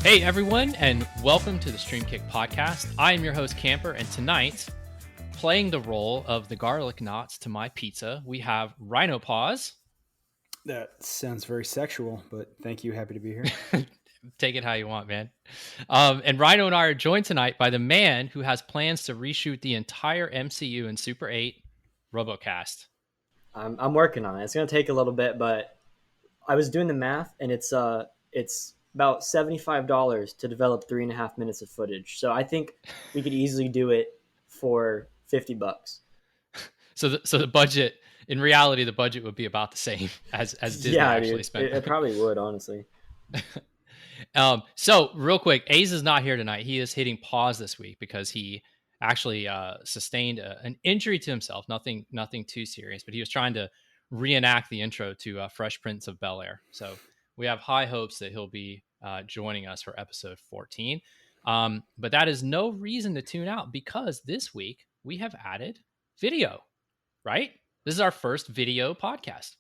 Hey everyone, and welcome to the StreamKick Podcast. I am your host Camper, and tonight, playing the role of the garlic knots to my pizza, we have Rhino Paws. That sounds very sexual, but thank you. Happy to be here. Take it how you want, man. And Rhino and I are joined tonight by the man who has plans to reshoot the entire MCU in Super 8, RoboKast. I'm working on it. It's going to take a little bit, but I was doing the math, and it's about $75 to develop 3.5 minutes of footage. So I think we could easily do it for $50. So the budget, in reality, the budget would be about the same as Disney actually spent. It probably would, honestly. So real quick, Ace is not here tonight. He is hitting pause this week because he actually sustained an injury to himself. Nothing too serious, but he was trying to reenact the intro to Fresh Prince of Bel-Air. So we have high hopes that he'll be joining us for episode 14. But that is no reason to tune out, because this week we have added video, right? This is our first video podcast.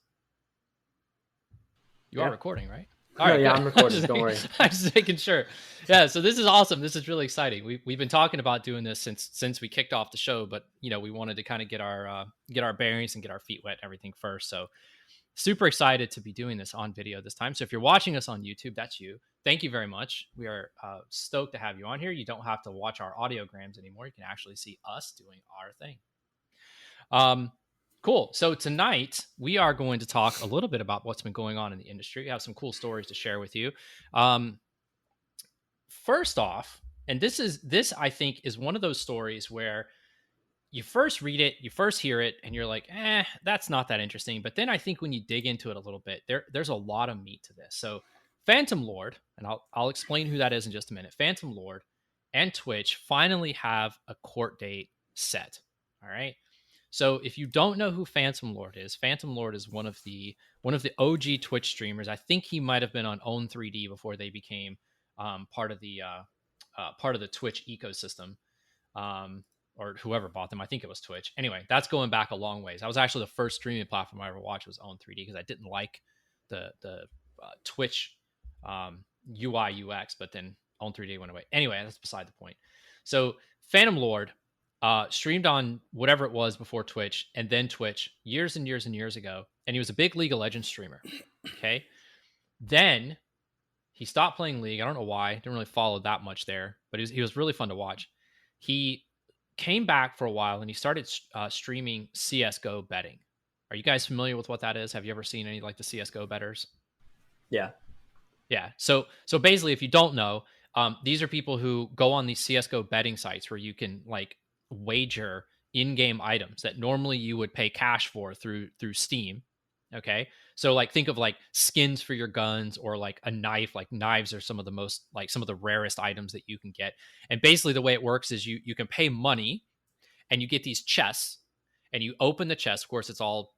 You are recording, right? All right, yeah, I'm recording. Don't worry. I'm just making sure. Yeah, so this is awesome. This is really exciting. We've been talking about doing this since we kicked off the show, but we wanted to kind of get our bearings and get our feet wet and everything first. So super excited to be doing this on video this time. So if you're watching us on YouTube, that's you. Thank you very much. We are stoked to have you on here. You don't have to watch our audiograms anymore. You can actually see us doing our thing. Cool. So tonight we are going to talk a little bit about what's been going on in the industry. We have some cool stories to share with you. First off, and this I think is one of those stories where you first read it, you first hear it, and you're like, that's not that interesting. But then I think when you dig into it a little bit, there's a lot of meat to this. So PhantomLord, and I'll explain who that is in just a minute. PhantomLord and Twitch finally have a court date set. All right. So if you don't know who PhantomLord is one of the OG Twitch streamers. I think he might have been on Own3D before they became part of the Twitch ecosystem, or whoever bought them. I think it was Twitch. Anyway, that's going back a long ways. That was actually the first streaming platform I ever watched was Own3D, because I didn't like the Twitch UI UX, but then Own3D went away. Anyway, that's beside the point. So PhantomLord streamed on whatever it was before Twitch, and then Twitch years and years and years ago. And he was a big League of Legends streamer. Okay. Then he stopped playing League. I don't know why. Didn't really follow that much there, but he was really fun to watch. He came back for a while and he started streaming CSGO betting. Are you guys familiar with what that is? Have you ever seen any like the CSGO betters? Yeah. Yeah. So basically, if you don't know, these are people who go on these CSGO betting sites where you can like wager in-game items that normally you would pay cash for through Steam. Okay, so like think of like skins for your guns, or like a knife. Like knives are some of the rarest items that you can get. And basically the way it works is you can pay money and you get these chests, and you open the chest. Of course, it's all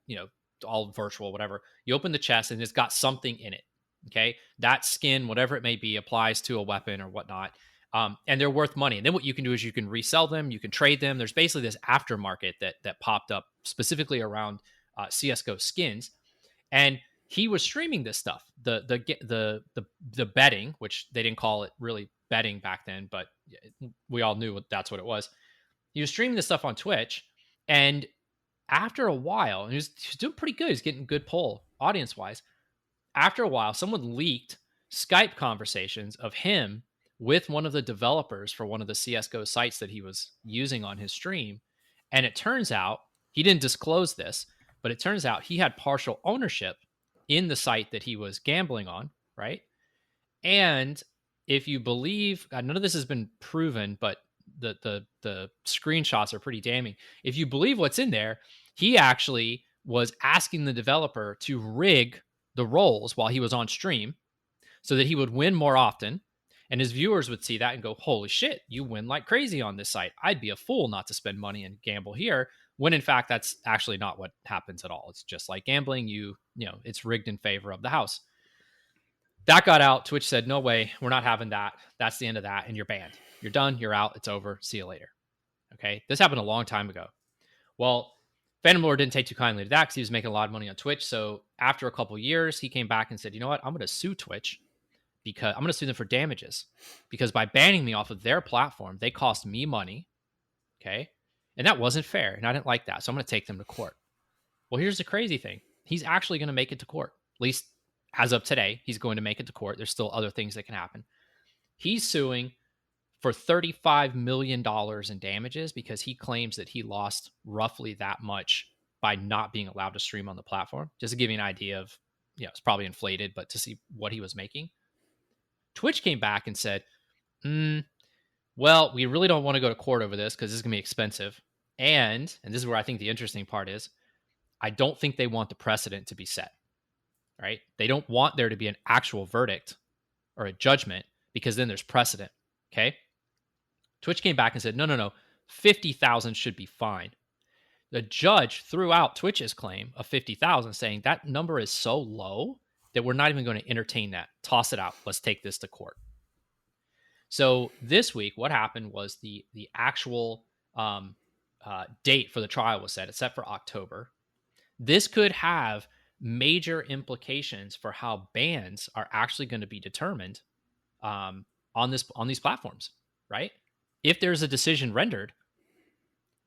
all virtual, whatever. You open the chest and it's got something in it. Okay, that skin, whatever it may be, applies to a weapon or whatnot. And they're worth money. And then what you can do is you can resell them, you can trade them. There's basically this aftermarket that popped up specifically around CS:GO skins. And he was streaming this stuff, the betting, which they didn't call it really betting back then, but we all knew that's what it was. He was streaming this stuff on Twitch, and after a while, and he was doing pretty good. He's getting good pull audience wise. After a while, someone leaked Skype conversations of him with one of the developers for one of the CSGO sites that he was using on his stream. And it turns out, he didn't disclose this, but it turns out he had partial ownership in the site that he was gambling on, right? And if you believe, none of this has been proven, but the screenshots are pretty damning. If you believe what's in there, he actually was asking the developer to rig the rolls while he was on stream so that he would win more often. And his viewers would see that and go, holy shit, you win like crazy on this site. I'd be a fool not to spend money and gamble here. When in fact, that's actually not what happens at all. It's just like gambling. It's rigged in favor of the house. That got out. Twitch said, no way, we're not having that. That's the end of that. And you're banned. You're done. You're out. It's over. See you later. Okay. This happened a long time ago. Well, PhantomLord didn't take too kindly to that because he was making a lot of money on Twitch. So after a couple of years, he came back and said, you know what? I'm going to sue Twitch because I'm going to sue them for damages because by banning me off of their platform, they cost me money. Okay. And that wasn't fair. And I didn't like that. So I'm going to take them to court. Well, here's the crazy thing. He's actually going to make it to court. At least as of today, he's going to make it to court. There's still other things that can happen. He's suing for $35 million in damages because he claims that he lost roughly that much by not being allowed to stream on the platform. Just to give you an idea of, it's probably inflated, but to see what he was making. Twitch came back and said, well, we really don't want to go to court over this because this is going to be expensive. And this is where I think the interesting part is, I don't think they want the precedent to be set, right? They don't want there to be an actual verdict or a judgment because then there's precedent, okay? Twitch came back and said, no, 50,000 should be fine. The judge threw out Twitch's claim of 50,000, saying that number is so low that we're not even going to entertain that. Toss it out. Let's take this to court. So this week, what happened was the actual date for the trial was set. It's set for October. This could have major implications for how bans are actually going to be determined on these platforms, right? If there's a decision rendered,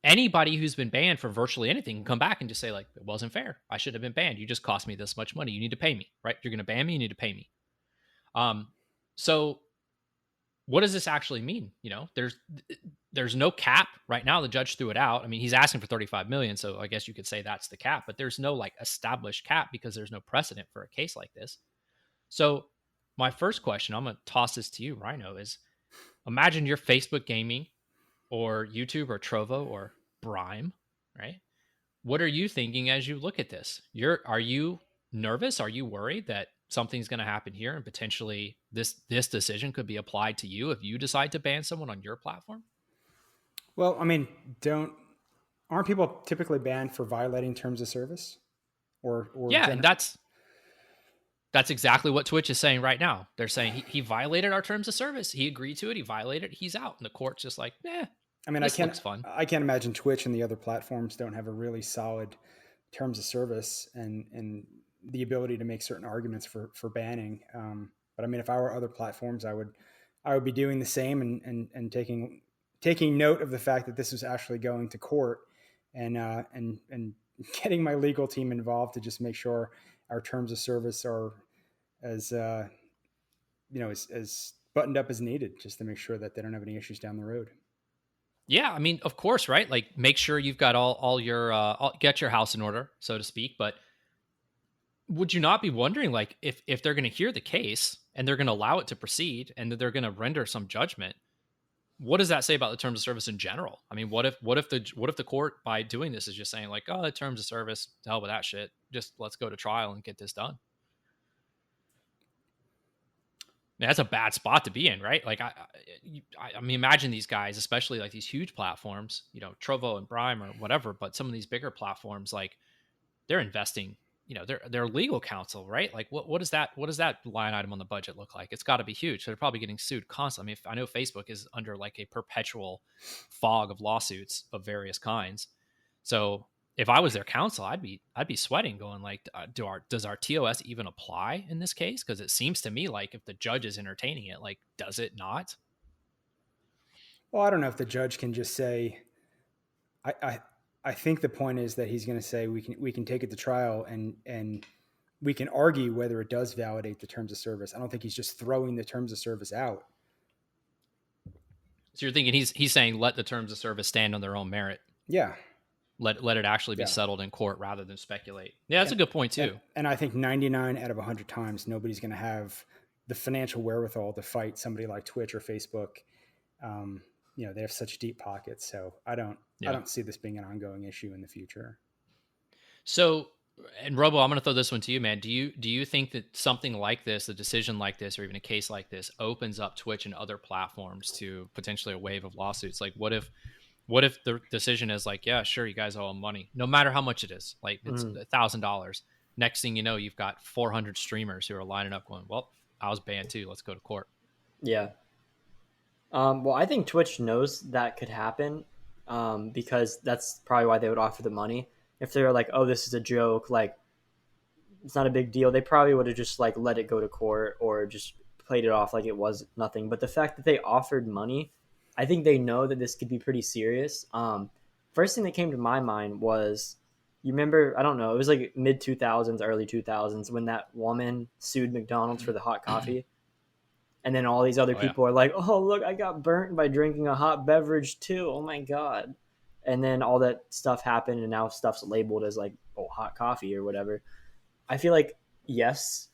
anybody who's been banned for virtually anything can come back and just say, like, it wasn't fair. I should have been banned. You just cost me this much money. You need to pay me, right? If you're going to ban me, you need to pay me. So what does this actually mean? There's no cap right now. The judge threw it out. I mean, he's asking for 35 million. So I guess you could say that's the cap, but there's no like established cap because there's no precedent for a case like this. So my first question, I'm going to toss this to you, Rhino, is imagine you're Facebook gaming or YouTube or Trovo or Brime, right? What are you thinking as you look at this? Are you nervous? Are you worried that something's going to happen here and potentially this decision could be applied to you if you decide to ban someone on your platform? Well, I mean, aren't people typically banned for violating terms of service? And that's exactly what Twitch is saying right now. They're saying he violated our terms of service. He agreed to it. He violated it. He's out. And the court's just like, I mean, looks fun. I can't imagine Twitch and the other platforms don't have a really solid terms of service and the ability to make certain arguments for banning. But I mean, if I were other platforms, I would be doing the same and taking note of the fact that this was actually going to court and getting my legal team involved to just make sure our terms of service are as buttoned up as needed, just to make sure that they don't have any issues down the road. Yeah, I mean, of course, right? Like, make sure you've got all your get your house in order, so to speak. But would you not be wondering, like, if they're going to hear the case and they're going to allow it to proceed and that they're going to render some judgment? What does that say about the terms of service in general? I mean, what if the court by doing this is just saying like, oh, the terms of service, to hell with that shit. Just let's go to trial and get this done. Man, that's a bad spot to be in, right? Like, I mean, imagine these guys, especially like these huge platforms, Trovo and Brime or whatever, but some of these bigger platforms, like they're investing, their legal counsel, right? Like what does that line item on the budget look like? It's got to be huge. So they're probably getting sued constantly. I mean, I know Facebook is under like a perpetual fog of lawsuits of various kinds. So if I was their counsel, I'd be sweating, going like, does our TOS even apply in this case? Because it seems to me like if the judge is entertaining it, like, does it not? Well, I don't know if the judge can just say, I think the point is that he's going to say we can take it to trial and we can argue whether it does validate the terms of service. I don't think he's just throwing the terms of service out. So you're thinking he's saying let the terms of service stand on their own merit. Yeah. Let it actually be settled in court rather than speculate. Yeah, that's a good point too. And I think 99 out of 100 times, nobody's going to have the financial wherewithal to fight somebody like Twitch or Facebook. They have such deep pockets. So I don't see this being an ongoing issue in the future. So, and Robo, I'm going to throw this one to you, man. Do you think that something like this, a decision like this, or even a case like this opens up Twitch and other platforms to potentially a wave of lawsuits? Like what if the decision is like, yeah, sure, you guys owe them money, no matter how much it is, like it's $1,000. Next thing you know, you've got 400 streamers who are lining up going, well, I was banned too. Let's go to court. Yeah. Well, I think Twitch knows that could happen because that's probably why they would offer the money. If they were like, oh, this is a joke, like it's not a big deal, they probably would have just like let it go to court or just played it off like it was nothing. But the fact that they offered money, I think they know that this could be pretty serious. First thing that came to my mind was, you remember, I don't know, it was like mid 2000s, early 2000s when that woman sued McDonald's for the hot coffee. And then all these other people are like, oh, look, I got burnt by drinking a hot beverage too. Oh my God. And then all that stuff happened, and now stuff's labeled as like, oh, hot coffee or whatever. I feel like, yes,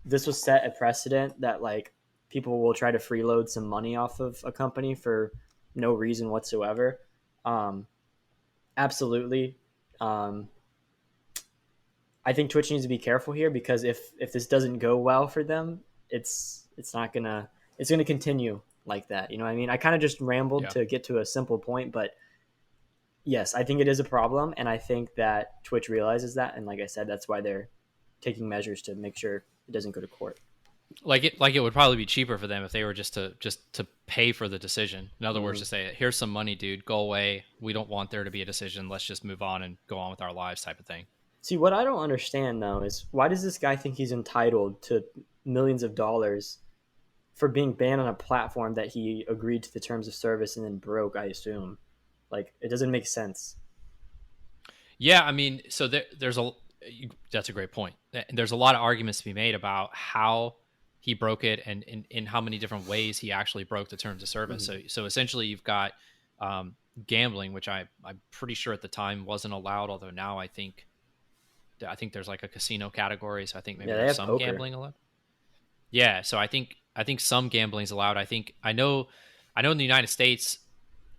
this was set a precedent that like people will try to freeload some money off of a company for no reason whatsoever. Absolutely. I think Twitch needs to be careful here, because if this doesn't go well for them, it's gonna continue like that. You know what I mean? I kind of just rambled to get to a simple point, but yes, I think it is a problem, and I think that Twitch realizes that, and like I said, that's why they're taking measures to make sure it doesn't go to court. Like it would probably be cheaper for them if they were just to pay for the decision. In other words, to say, here's some money, dude, go away. We don't want there to be a decision. Let's just move on and go on with our lives, type of thing. See, what I don't understand though is, why does this guy think he's entitled to millions of dollars for being banned on a platform that he agreed to the terms of service and then broke, I assume? Like, it doesn't make sense. Yeah, I mean, so that's a great point. There's a lot of arguments to be made about how he broke it, and in how many different ways he actually broke the terms of service. So essentially you've got gambling, which I'm pretty sure at the time wasn't allowed, although now I think there's like a casino category, so I think maybe there's some poker. Gambling allowed. Yeah, so I think some gambling is allowed. I know in the United States,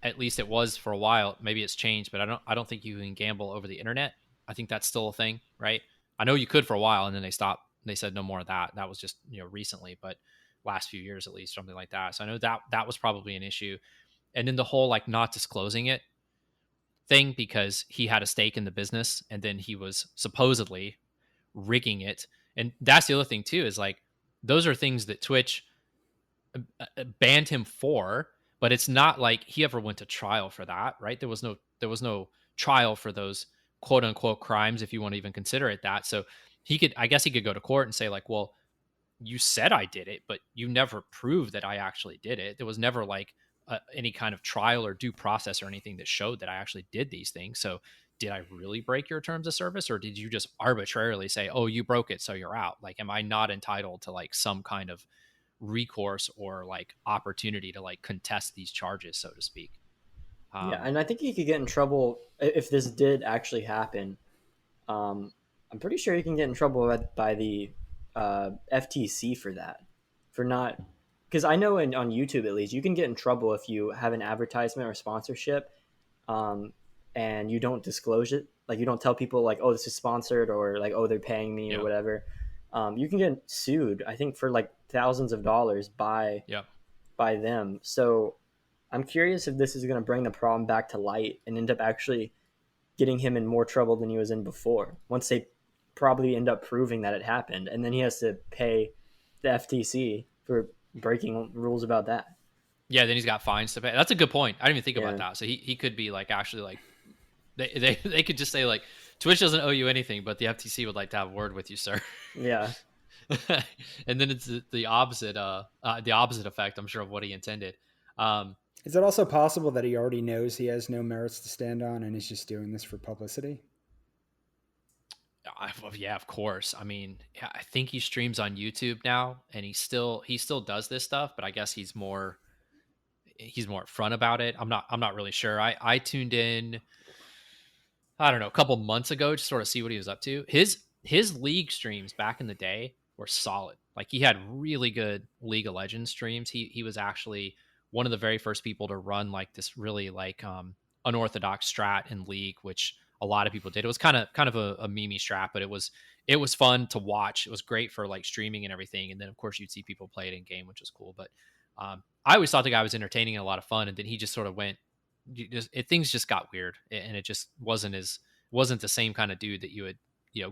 at least it was for a while. Maybe it's changed, but I don't think you can gamble over the internet. I think that's still a thing, right? I know you could for a while, and then they stopped. They said no more of that. That was just, recently, but last few years at least, something like that. So I know that was probably an issue. And then the whole like not disclosing it thing, because he had a stake in the business, and then he was supposedly rigging it. And that's the other thing too, is like, those are things that Twitch banned him for, but it's not like he ever went to trial for that, right? There was no trial for those quote unquote crimes, if you want to even consider it that. So I guess he could go to court and say like, well, you said I did it, but you never proved that I actually did it. There was never like any kind of trial or due process or anything that showed that I actually did these things. So did I really break your terms of service, or did you just arbitrarily say, oh, you broke it, so you're out? Like, am I not entitled to like some kind of recourse or like opportunity to like contest these charges, so to speak? Yeah, and I think he could get in trouble if this did actually happen. I'm pretty sure you can get in trouble by the FTC for that, for not, because I know on YouTube at least, you can get in trouble if you have an advertisement or sponsorship, and you don't disclose it. Like, you don't tell people like, oh, this is sponsored, or like, oh, they're paying me or whatever. You can get sued, I think, for like thousands of dollars by them. So I'm curious if this is going to bring the problem back to light and end up actually getting him in more trouble than he was in before, once they probably end up proving that it happened, and then he has to pay the FTC for breaking rules about that. Yeah, then he's got fines to pay. That's a good point. I didn't even think about that. So he could be like, actually, like, they could just say like, Twitch doesn't owe you anything, but the FTC would like to have a word with you, sir. Yeah. And then it's the opposite effect, I'm sure, of what he intended. Is it also possible that he already knows he has no merits to stand on, and he's just doing this for publicity? Yeah, of course. I mean, I think he streams on YouTube now, and he still does this stuff, but I guess he's more upfront about it. I'm not really sure. I tuned in, I don't know, a couple months ago to sort of see what he was up to. His League streams back in the day were solid. Like, he had really good League of Legends streams. He was actually one of the very first people to run like this really like unorthodox strat in League, which a lot of people did. It was kind of a memey strat, but it was fun to watch. It was great for like streaming and everything. And then of course you'd see people play it in game, which was cool. But I always thought the guy was entertaining and a lot of fun. And then he just sort of went, things just got weird, and it just wasn't the same kind of dude that you had,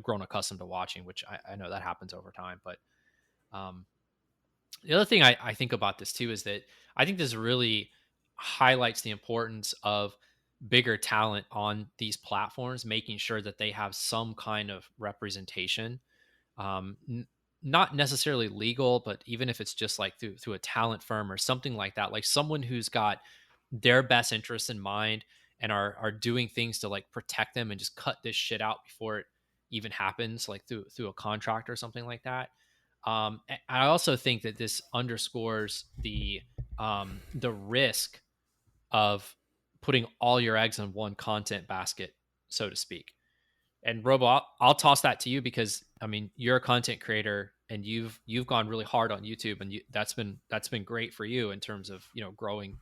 grown accustomed to watching, which I know that happens over time. But the other thing I think about this too is that I think this really highlights the importance of bigger talent on these platforms, making sure that they have some kind of representation. not necessarily legal, but even if it's just like through a talent firm or something like that, like someone who's got their best interests in mind and are doing things to like protect them and just cut this shit out before it even happens, like through a contract or something like that. I also think that this underscores the risk of putting all your eggs in one content basket, so to speak. And Robo, I'll toss that to you because I mean you're a content creator and you've gone really hard on YouTube, and that's been great for you in terms of growing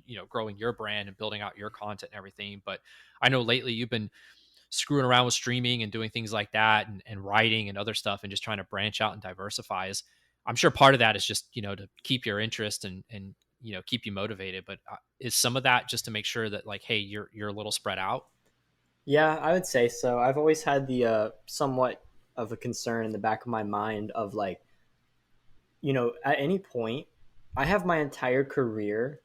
your brand and building out your content and everything. But I know lately you've been screwing around with streaming and doing things like that, and writing and other stuff, and just trying to branch out and diversify. I'm sure part of that is just to keep your interest and keep you motivated. But is some of that just to make sure that like, hey, you're a little spread out? Yeah, I would say so. I've always had the somewhat of a concern in the back of my mind of like, at any point, I have my entire career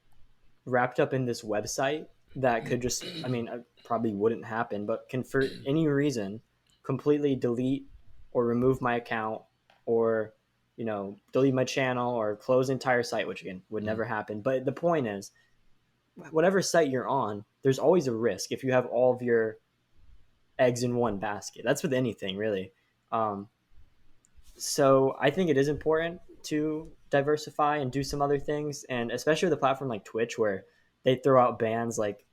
wrapped up in this website that could just, I mean, it probably wouldn't happen, but can for any reason completely delete or remove my account, or, delete my channel or close the entire site, which again would never happen. But the point is, whatever site you're on, there's always a risk if you have all of your eggs in one basket. That's with anything, really. So I think it is important to diversify and do some other things, and especially with a platform like Twitch where they throw out bans like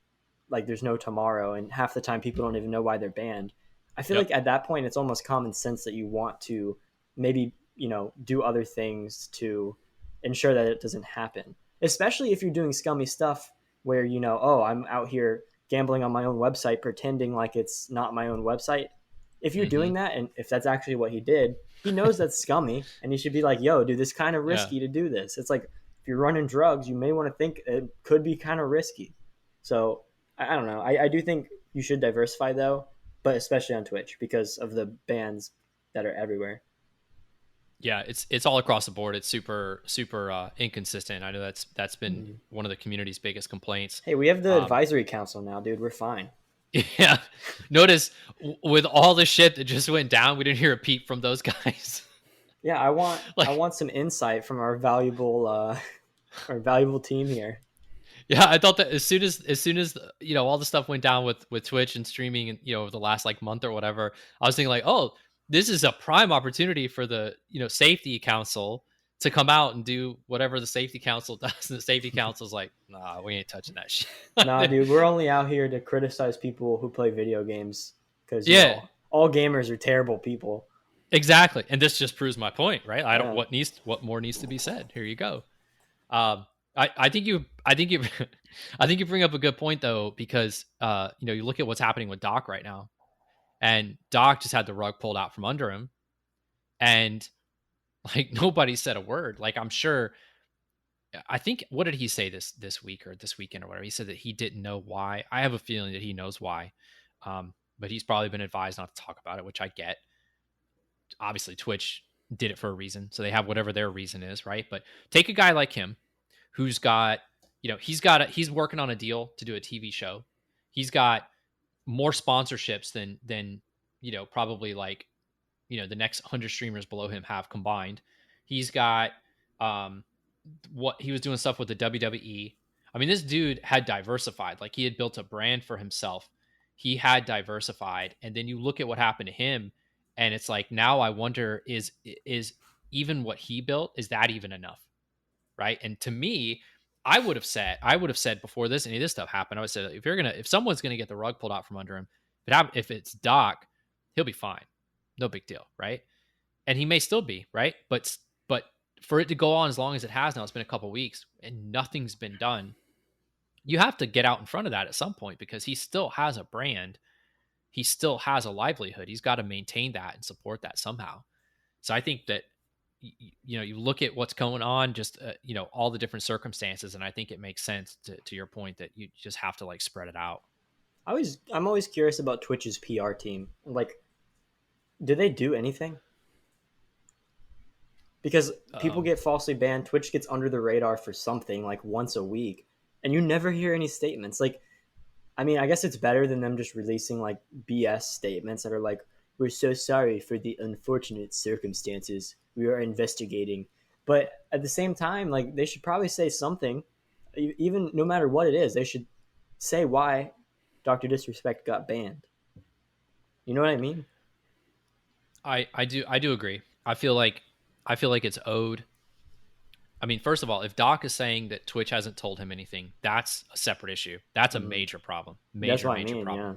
there's no tomorrow, and half the time people don't even know why they're banned. I feel like at that point it's almost common sense that you want to maybe do other things to ensure that it doesn't happen, especially if you're doing scummy stuff where oh, I'm out here gambling on my own website pretending like it's not my own website. If you're doing that, and if that's actually what he did, he knows that's scummy, and he should be like, yo, dude, this is kind of risky to do this. It's like if you're running drugs, you may want to think it could be kind of risky. So I don't know. I do think you should diversify though, but especially on Twitch because of the bans that are everywhere. Yeah, it's all across the board. It's super inconsistent. I know that's been one of the community's biggest complaints. Hey, we have the advisory council now, dude. We're fine. Yeah. Notice with all the shit that just went down, we didn't hear a peep from those guys. Yeah, I want some insight from our valuable team here. Yeah, I thought that as soon as all the stuff went down with Twitch and streaming, and over the last like month or whatever, I was thinking like, oh, this is a prime opportunity for the safety council to come out and do whatever the safety council does. And the safety council's like, nah, we ain't touching that shit. Nah, dude, we're only out here to criticize people who play video games because all gamers are terrible people. Exactly, and this just proves my point, right? I don't. What more needs to be said? Here you go. I think you bring up a good point though, because you look at what's happening with Doc right now, and Doc just had the rug pulled out from under him, and like nobody said a word. Like I'm sure. I think, what did he say this week or this weekend or whatever? He said that he didn't know why. I have a feeling that he knows why, but he's probably been advised not to talk about it, which I get. Obviously, Twitch did it for a reason, so they have whatever their reason is, right? But take a guy like him, who's got, he's working on a deal to do a TV show. He's got more sponsorships than probably like the next 100 streamers below him have combined. He's got what he was doing stuff with the WWE. I mean, this dude had diversified. Like he had built a brand for himself. He had diversified, and then you look at what happened to him, and it's like, now I wonder, is even what he built, is that even enough? Right? And to me, I would have said before any of this stuff happened, I would say, if someone's gonna get the rug pulled out from under him, if it's Doc, he'll be fine, no big deal, right? And he may still be, right? But for it to go on as long as it has now, it's been a couple weeks and nothing's been done. You have to get out in front of that at some point, because he still has a brand, he still has a livelihood. He's got to maintain that and support that somehow. So I think that you look at what's going on, just all the different circumstances, and I think it makes sense to your point that you just have to like spread it out. I'm always curious about Twitch's PR team. Like, do they do anything? Because people get falsely banned. Twitch gets under the radar for something like once a week, and you never hear any statements. Like, I mean, I guess it's better than them just releasing like BS statements that are like, we're so sorry for the unfortunate circumstances. We are investigating. But at the same time, like, they should probably say something, even no matter what it is. They should say why Dr. Disrespect got banned. You know what I mean? I do agree. I feel like it's owed. I mean, first of all, if Doc is saying that Twitch hasn't told him anything, that's a separate issue. That's a major problem. That's what I Major mean, problem. yeah.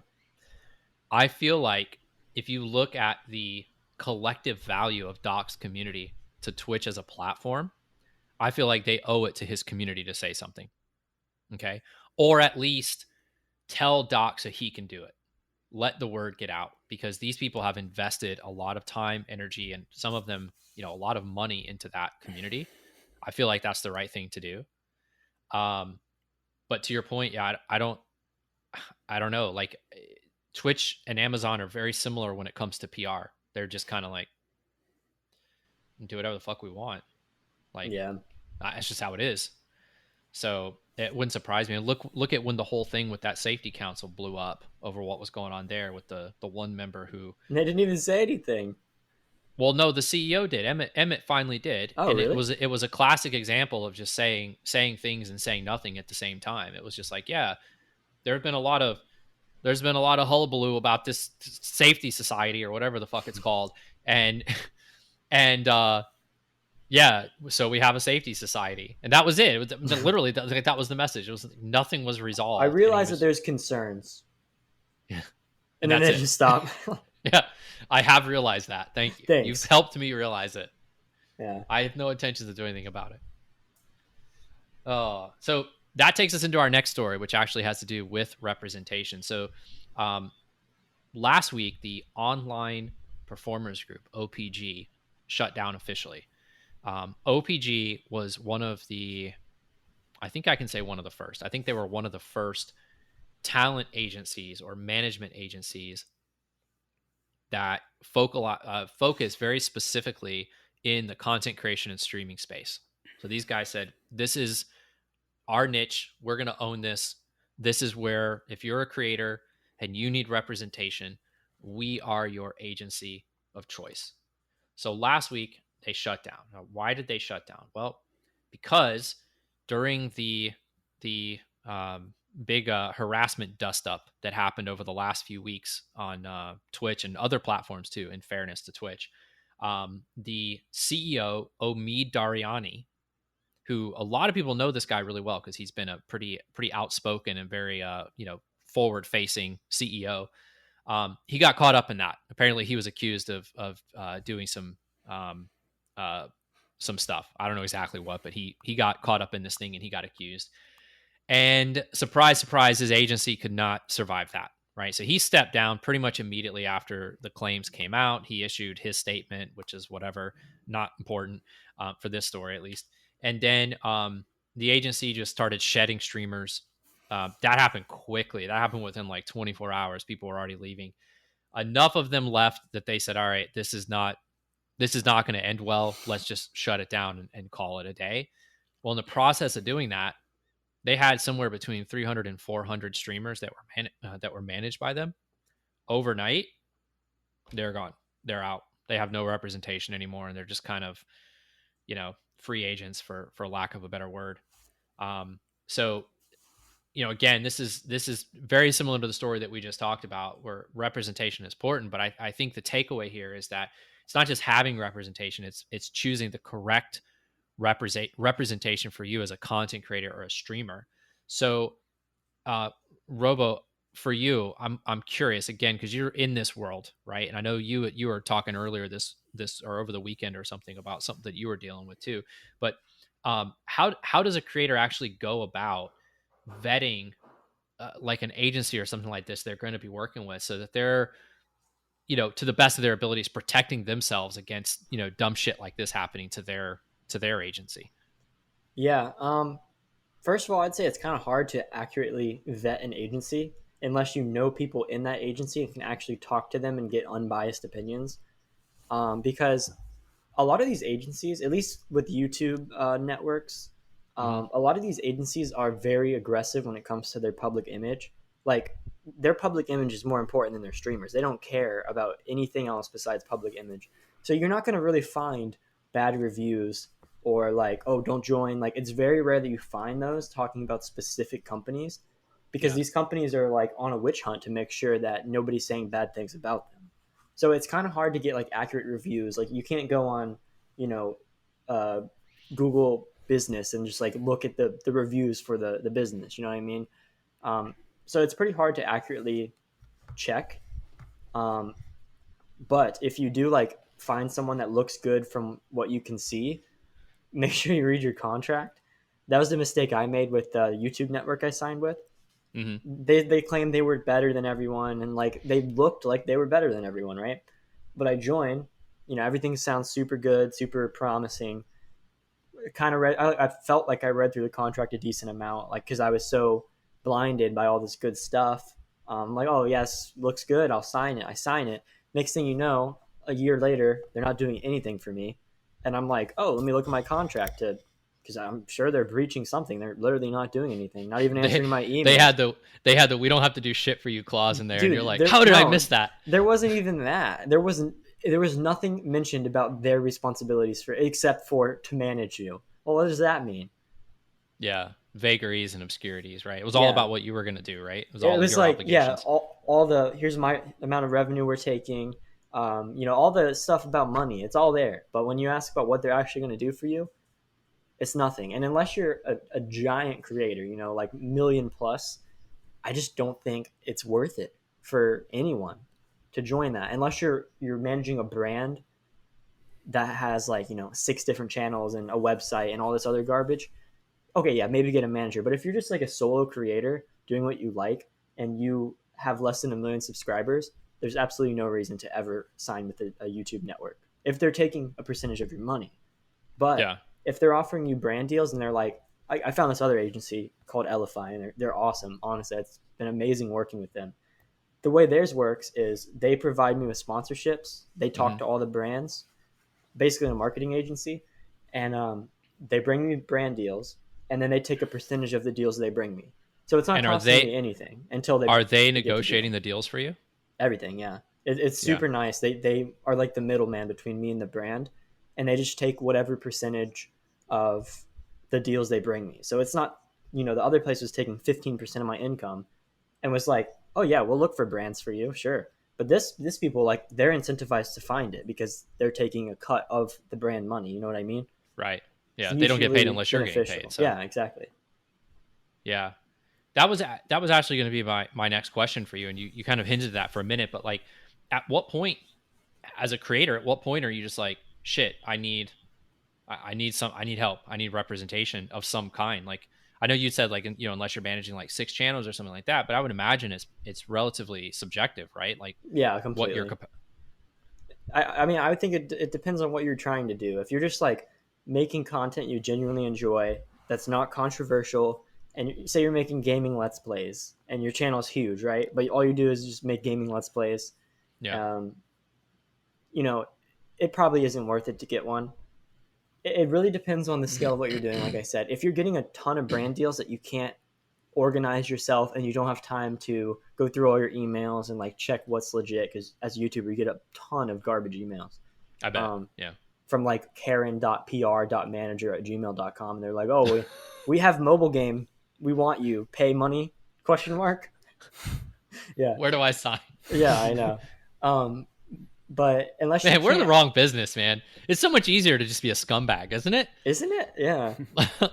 I feel like if you look at the collective value of Doc's community to Twitch as a platform, I feel like they owe it to his community to say something. Okay. Or at least tell Doc so he can do it. Let the word get out, because these people have invested a lot of time, energy, and some of them, a lot of money into that community. I feel like that's the right thing to do. But to your point, yeah, I don't know. Like, Twitch and Amazon are very similar when it comes to PR. They're just kind of like, do whatever the fuck we want. Like, Yeah. that's just how it is. So it wouldn't surprise me. And look at when the whole thing with that safety council blew up over what was going on there with the one member who. And they didn't even say anything. Well, no, the CEO did. Emmett finally did. Oh, and really? it was a classic example of just saying things and saying nothing at the same time. It was just like, yeah, there's been a lot of hullabaloo about this safety society or whatever the fuck it's called, and yeah, so we have a safety society, and that was it. It was literally that was the message. It was nothing was resolved. I realize that there's concerns. Yeah, and then they just stop. Yeah, I have realized that. Thank you. Thanks. You've helped me realize it. Yeah. I have no intentions of doing anything about it. So that takes us into our next story, which actually has to do with representation. So last week, the Online Performers Group, OPG, shut down officially. OPG was one of the, I think I can say one of the first. I think they were one of the first talent agencies or management agencies that focus very specifically in the content creation and streaming space. So these guys said, this is our niche. We're going to own this. This is where, if you're a creator and you need representation, we are your agency of choice. So last week they shut down. Now, why did they shut down? Well, because during the big harassment dust up that happened over the last few weeks on Twitch and other platforms too, in fairness to Twitch, the CEO, Omid Dariani, who a lot of people know this guy really well because he's been a pretty outspoken and very forward facing CEO. He got caught up in that. Apparently he was accused of doing some stuff. I don't know exactly what, but he got caught up in this thing and he got accused. And surprise, surprise, his agency could not survive that, right? So he stepped down pretty much immediately after the claims came out. He issued his statement, which is whatever, not important for this story at least. And then the agency just started shedding streamers. That happened quickly. That happened within like 24 hours. People were already leaving. Enough of them left that they said, all right, this is not going to end well. Let's just shut it down and call it a day. Well, in the process of doing that, they had somewhere between 300 and 400 streamers that were managed by them. Overnight, they're gone. They're out. They have no representation anymore, and they're just kind of, free agents for lack of a better word. So, again, this is very similar to the story that we just talked about, where representation is important. But I think the takeaway here is that it's not just having representation; it's choosing the correct representation for you as a content creator or a streamer. So Robo, for you, I'm curious again, because you're in this world, right? And I know you were talking earlier this or over the weekend or something about something that you were dealing with too. But how does a creator actually go about vetting like an agency or something like this they're going to be working with, so that they're, to the best of their abilities, protecting themselves against, dumb shit like this happening to their agency? Yeah. First of all, I'd say it's kind of hard to accurately vet an agency unless you know people in that agency and can actually talk to them and get unbiased opinions. Because a lot of these agencies, at least with YouTube networks, a lot of these agencies are very aggressive when it comes to their public image. Like, their public image is more important than their streamers. They don't care about anything else besides public image. So you're not going to really find bad reviews or like, oh, don't join. Like, it's very rare that you find those talking about specific companies, because these companies are like on a witch hunt to make sure that nobody's saying bad things about them. So it's kind of hard to get like accurate reviews. Like, you can't go on, you know, Google Business and just like look at the reviews for the business. You know what I mean? So it's pretty hard to accurately check. But if you do like find someone that looks good from what you can see, make sure you read your contract. That was the mistake I made with the YouTube network I signed with. Mm-hmm. They claimed they were better than everyone, and like they looked like they were better than everyone, right? But I joined, you know, everything sounds super good, super promising. Kind of read, I felt like I read through the contract a decent amount, like, because I was so blinded by all this good stuff. Like, oh yes, looks good, I'll sign it. I sign it. Next thing you know, a year later, they're not doing anything for me, and I'm like, oh, let me look at my contract to, because I'm sure they're breaching something. They're literally not doing anything, not even answering my email. They had the we don't have to do shit for you clause in there, Dude, and you're like, how did I miss that? There wasn't even that. There was nothing mentioned about their responsibilities for, except for to manage you. Well, what does that mean? Yeah, vagaries and obscurities, right? It was all about what you were going to do, right? It was all your like obligations. all the, here's my amount of revenue we're taking, you know, all the stuff about money, it's all there. But when you ask about what they're actually going to do for you, it's nothing. And unless you're a giant creator, you know, like million plus, I just don't think it's worth it for anyone to join that, unless you're managing a brand that has like, you know, 6 different channels and a website and all this other garbage. Okay, yeah, maybe get a manager. But if you're just like a solo creator doing what you like and you have less than 1 million subscribers, there's absolutely no reason to ever sign with a YouTube network if they're taking a percentage of your money. But if they're offering you brand deals and they're like, I found this other agency called Elify, and they're awesome. Honestly, it's been amazing working with them. The way theirs works is they provide me with sponsorships. They talk to all the brands, basically a marketing agency, and they bring me brand deals, and then they take a percentage of the deals they bring me. So it's not costing me anything until they are they negotiating the deals for you? Everything, yeah. It's super nice. They are like the middleman between me and the brand, and they just take whatever percentage of the deals they bring me. So it's not, you know, the other place was taking 15% of my income and was like, oh yeah, we'll look for brands for you, sure. But this people, like, they're incentivized to find it because they're taking a cut of the brand money. You know what I mean? Right. Yeah. They don't get paid unless you're getting paid. So. Yeah, exactly. Yeah. That was actually going to be my next question for you. And you kind of hinted at that for a minute, but like, at what point as a creator, at what point are you just like, shit, I need help. I need representation of some kind. Like, I know you said, like, you know, unless you're managing like 6 channels or something like that, but I would imagine it's relatively subjective, right? Like, yeah, completely. What your I mean, I would think it depends on what you're trying to do. If you're just like making content you genuinely enjoy, that's not controversial, and say you're making gaming Let's Plays and your channel is huge, right? But all you do is just make gaming Let's Plays. Yeah. You know, it probably isn't worth it to get one. It really depends on the scale of what you're doing. Like I said, if you're getting a ton of brand deals that you can't organize yourself and you don't have time to go through all your emails and like check what's legit, because as a YouTuber you get a ton of garbage emails. I bet. Yeah. From like karen.pr.manager@gmail.com, and they're like, oh, we have mobile game, we want you, pay money ? Yeah. Where do I sign? Yeah, I know. But unless we're in the wrong business, man. It's so much easier to just be a scumbag, isn't it? Isn't it? Yeah.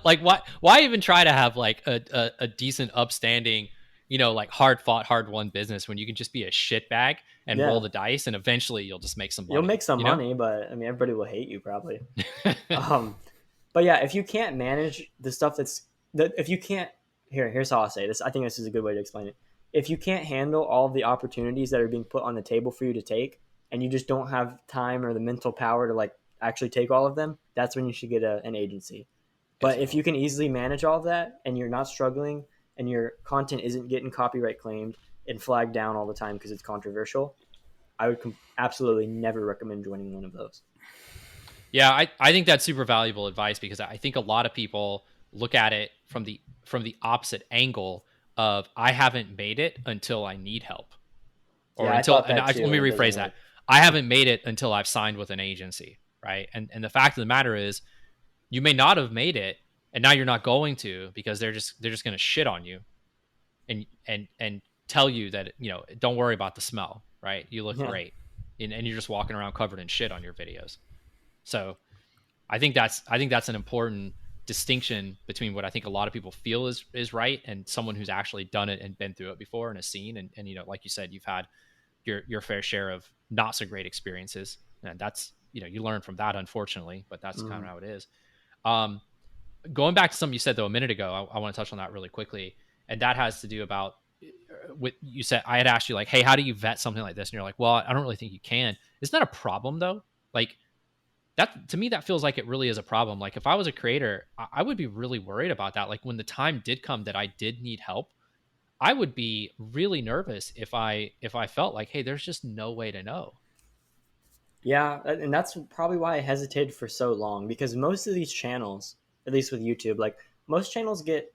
Like, why even try to have like a decent, upstanding, you know, like hard fought, hard won business when you can just be a shitbag and roll the dice, and eventually you'll just make some money. You'll make some money, but I mean, everybody will hate you probably. But yeah, if you can't manage the stuff if you can't, here's how I'll say this. I think this is a good way to explain it. If you can't handle all of the opportunities that are being put on the table for you to take, and you just don't have time or the mental power to like actually take all of them, that's when you should get an agency. But if you can easily manage all of that and you're not struggling and your content isn't getting copyright claimed and flagged down all the time because it's controversial, I would absolutely never recommend joining one of those. Yeah, I think that's super valuable advice, because I think a lot of people look at it from the opposite angle, of I haven't made it until I need help, or Yeah, I until, thought that too, let me and it doesn't rephrase work. that. I haven't made it until I've signed with an agency, right? And the fact of the matter is, you may not have made it, and now you're not going to, because they're just going to shit on you, and tell you that, don't worry about the smell, right? You look Yeah. great, and you're just walking around covered in shit on your videos. So I think that's an important distinction between what I think a lot of people feel is right, and someone who's actually done it and been through it before and has seen, and like you said, you've had your fair share of not so great experiences, and that's, you learn from that, unfortunately, but that's kind of how it is. um Going back to something you said though a minute ago, I want to touch on that really quickly, and that has to do about what you said. I had asked you, like, hey, how do you vet something like this, and you're like, well, I don't really think you can. Isn't that a problem though? Like, that, to me, that feels like it really is a problem. Like, if I was a creator, I would be really worried about that. Like, when the time did come that I did need help, I would be really nervous if I felt like, hey, there's just no way to know. Yeah, and that's probably why I hesitated for so long, because most of these channels, at least with YouTube, like most channels get,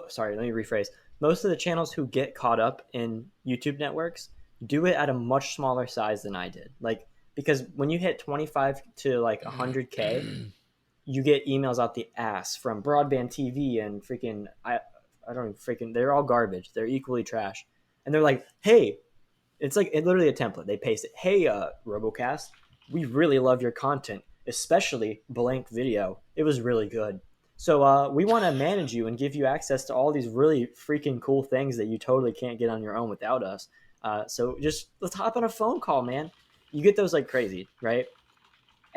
sorry, let me rephrase. Most of the channels who get caught up in YouTube networks do it at a much smaller size than I did. Like, because when you hit 25 to like 100K, you get emails out the ass from broadband TV and freaking, I don't even freaking, they're all garbage. They're equally trash. And they're like, hey, it's like literally a template. They paste it. Hey, RoboKast, we really love your content, especially blank video. It was really good. So we want to manage you and give you access to all these really freaking cool things that you totally can't get on your own without us. So just let's hop on a phone call, man. You get those like crazy, right?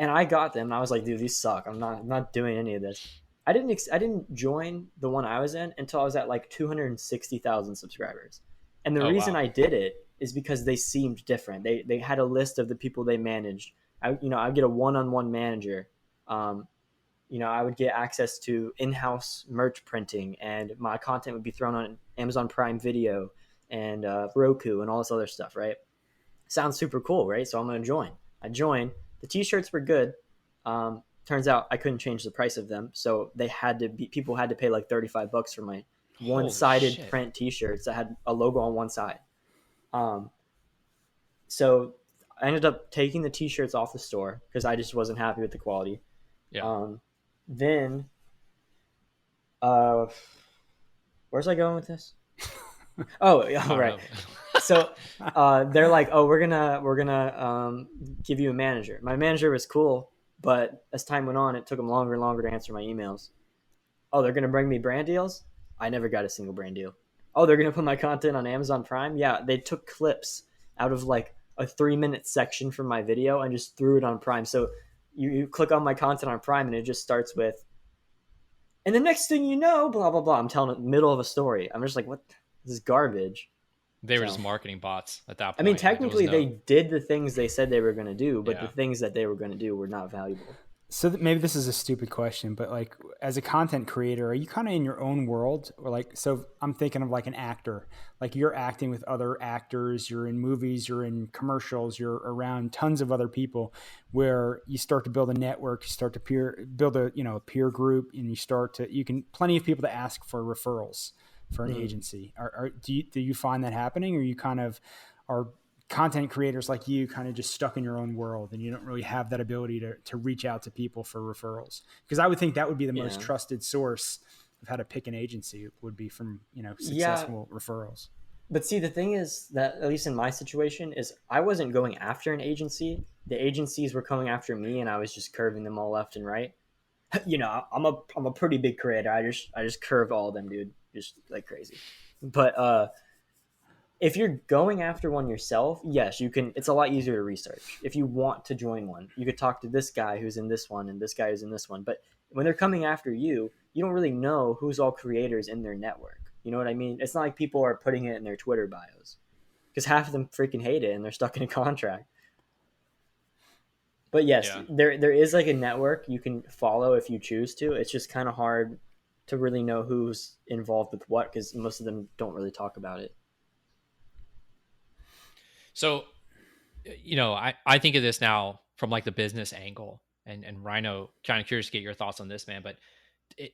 And I got them. And I was like, dude, these suck. I'm not doing any of this. I didn't join the one I was in until I was at like 260,000 subscribers. And the Oh, reason wow. I did it is because they seemed different. They had a list of the people they managed. I'd get a one-on-one manager. Um, I would get access to in-house merch printing, and my content would be thrown on Amazon Prime Video and Roku and all this other stuff. Right? Sounds super cool, right? So I'm gonna join. I joined. The t-shirts were good. Turns out I couldn't change the price of them, so people had to pay like $35 for my Holy one-sided shit. print t-shirts that had a logo on one side. Um, so I ended up taking the t-shirts off the store because I just wasn't happy with the quality. Yeah. Um, then, uh, where's I going with this? Oh, I all don't right. know. So they're like, oh, we're gonna give you a manager. My manager was cool, but as time went on, it took them longer and longer to answer my emails. Oh, they're gonna bring me brand deals. I never got a single brand deal. Oh, they're gonna put my content on Amazon Prime. Yeah, they took clips out of like a 3-minute section from my video and just threw it on Prime. So you click on my content on Prime and it just starts with, and the next thing you know, blah blah blah. I'm telling it middle of a story. I'm just like, what? This is garbage. They were just So marketing bots at that I mean, point. Like, there was technically, they no. did the things they said they were going to do, but the Yeah. things that they were going to do were not valuable. So maybe this is a stupid question, but like as a content creator, are you kind of in your own world, or like, so I'm thinking of like an actor, like you're acting with other actors, you're in movies, you're in commercials, you're around tons of other people, where you start to build a network, you start to build a peer group, and you can plenty of people to ask for referrals for an Mm. agency. Do you find that happening, or you kind of are content creators like you kind of just stuck in your own world and you don't really have that ability to reach out to people for referrals? Because I would think that would be the most Yeah. trusted source of how to pick an agency, would be from Yeah. successful referrals. But see, the thing is that, at least in my situation, is I wasn't going after an agency. The agencies were coming after me, and I was just curving them all left and right. I'm a pretty big creator. I just curve all of them, dude, just like crazy. But if you're going after one yourself, yes, you can. It's a lot easier to research. If you want to join one, you could talk to this guy who's in this one and this guy who's in this one. But when they're coming after you, you don't really know who's all creators in their network. You know what I mean? It's not like people are putting it in their Twitter bios, because half of them freaking hate it and they're stuck in a contract. But yes, Yeah. there is like a network you can follow if you choose to. It's just kind of hard to really know who's involved with what, because most of them don't really talk about it. So, I think of this now from like the business angle, and Rhino, kind of curious to get your thoughts on this, man. But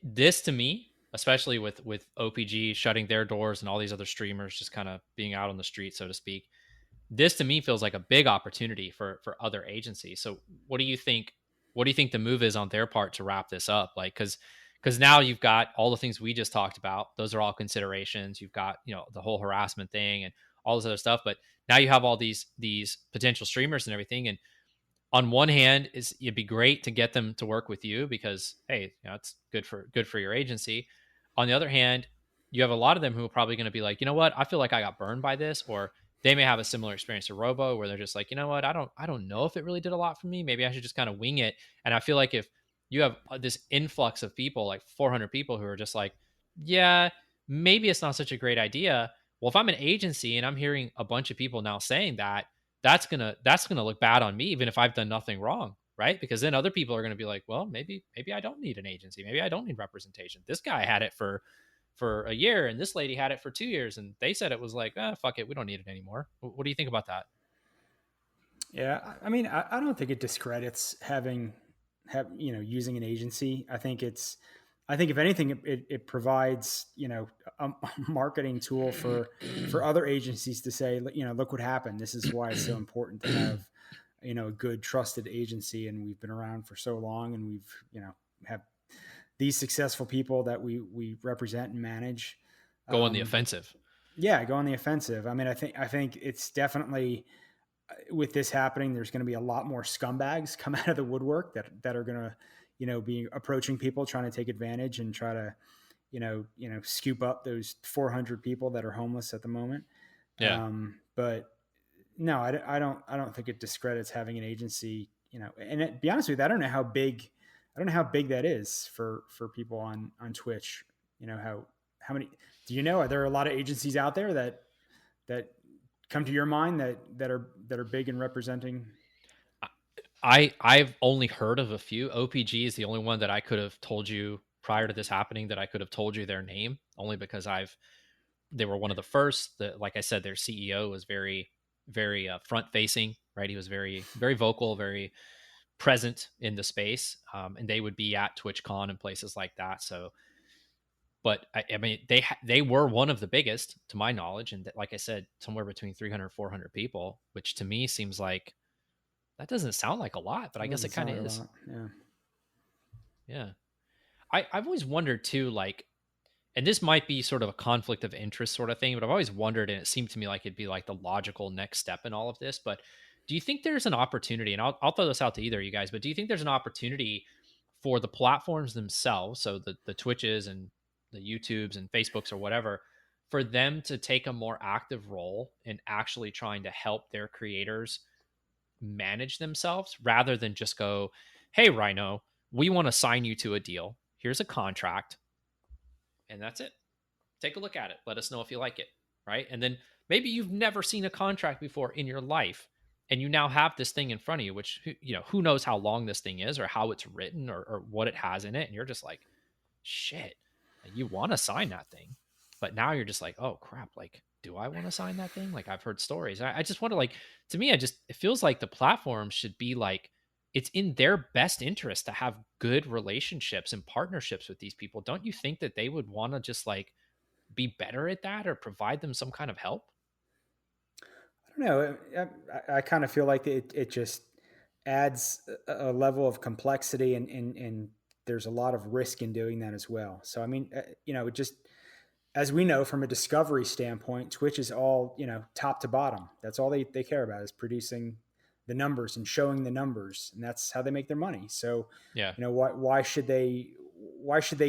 this, to me, especially with OPG shutting their doors and all these other streamers just kind of being out on the street, so to speak. This to me feels like a big opportunity for other agencies. So what do you think? What do you think the move is on their part to wrap this up? Like, because now you've got all the things we just talked about. Those are all considerations. You've got, you know, the whole harassment thing and all this other stuff. But now you have all these potential streamers and everything. And on one hand, it'd be great to get them to work with you because, hey, you know, it's good for your agency. On the other hand, you have a lot of them who are probably going to be like, you know what, I feel like I got burned by this, or they may have a similar experience to Robo where they're just like, you know what, I don't know if it really did a lot for me. Maybe I should just kind of wing it. And I feel like if you have this influx of people, like 400 people who are just like, yeah, maybe it's not such a great idea. Well, if I'm an agency and I'm hearing a bunch of people now saying that, that's gonna look bad on me, even if I've done nothing wrong, right? Because then other people are gonna be like, well, maybe I don't need an agency, maybe I don't need representation. This guy had it for a year, and this lady had it for 2 years, and they said it was like, fuck it, we don't need it anymore. What do you think about that? Yeah, I mean, I don't think it discredits using an agency. I think if anything, it provides, a marketing tool for other agencies to say, look what happened. This is why it's so important to have, a good trusted agency. And we've been around for so long, and we've, have these successful people that we represent and manage. Go on the offensive. Yeah, go on the offensive. I mean, I think it's definitely, with this happening, there's going to be a lot more scumbags come out of the woodwork that are going to, be approaching people, trying to take advantage and try to, scoop up those 400 people that are homeless at the moment. Yeah. But no, I don't think it discredits having an agency, and to be honest with you, I don't know how big that is for people on Twitch. How many, do you know, are there a lot of agencies out there that come to your mind that are big in representing? I've only heard of a few. OPG is the only one that I could have told you prior to this happening, that I could have told you their name, only because they were one of the first. Like I said, their CEO was very, very front facing, right? He was very, very vocal, very present in the space, and they would be at TwitchCon and places like that. So, but I mean, they were one of the biggest, to my knowledge, and like I said, somewhere between 300 and 400 people, which to me seems like, that doesn't sound like a lot, but I guess it kind of is. Yeah. Yeah. I've always wondered too, like, and this might be sort of a conflict of interest sort of thing, but I've always wondered, and it seemed to me like it'd be like the logical next step in all of this. But do you think there's an opportunity, and I'll throw this out to either of you guys, but do you think there's an opportunity for the platforms themselves, so the Twitches and the YouTubes and Facebooks or whatever, for them to take a more active role in actually trying to help their creators manage themselves, rather than just go, hey, Rhino, we want to sign you to a deal. Here's a contract. And that's it. Take a look at it. Let us know if you like it. Right. And then maybe you've never seen a contract before in your life, and you now have this thing in front of you, which, who knows how long this thing is or how it's written or what it has in it. And you're just like, shit, you want to sign that thing. But now you're just like, oh crap. Like, do I want to sign that thing? Like, I've heard stories. I just wonder, like, to me, it feels like the platform should be like, it's in their best interest to have good relationships and partnerships with these people. Don't you think that they would want to just like be better at that, or provide them some kind of help? I don't know. I kind of feel like it just adds a level of complexity, and there's a lot of risk in doing that as well. So, I mean, it just, as we know from a discovery standpoint, Twitch is all, top to bottom. That's all they care about, is producing the numbers and showing the numbers, and that's how they make their money. So, yeah, why should they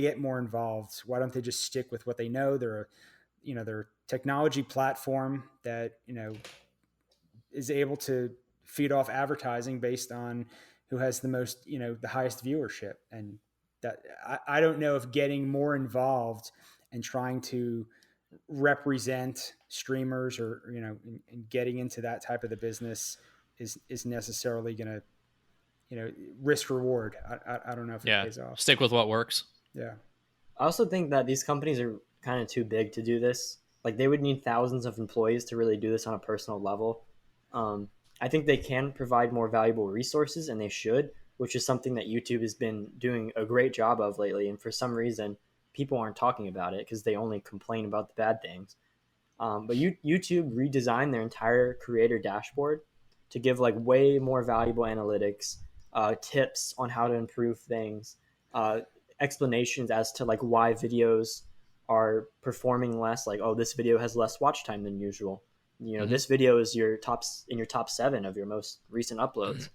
get more involved? Why don't they just stick with what they know? They're a technology platform that, is able to feed off advertising based on who has the most, the highest viewership. And that, I don't know if getting more involved and trying to represent streamers or, and getting into that type of the business is necessarily going to, risk reward. I don't know if it pays off. Stick with what works. Yeah. I also think that these companies are kind of too big to do this. Like, they would need thousands of employees to really do this on a personal level. I think they can provide more valuable resources, and they should, which is something that YouTube has been doing a great job of lately. And for some reason, people aren't talking about it because they only complain about the bad things. But YouTube redesigned their entire creator dashboard to give like way more valuable analytics, tips on how to improve things, explanations as to like why videos are performing less. Like, oh, this video has less watch time than usual. This video is your top 7 of your most recent uploads.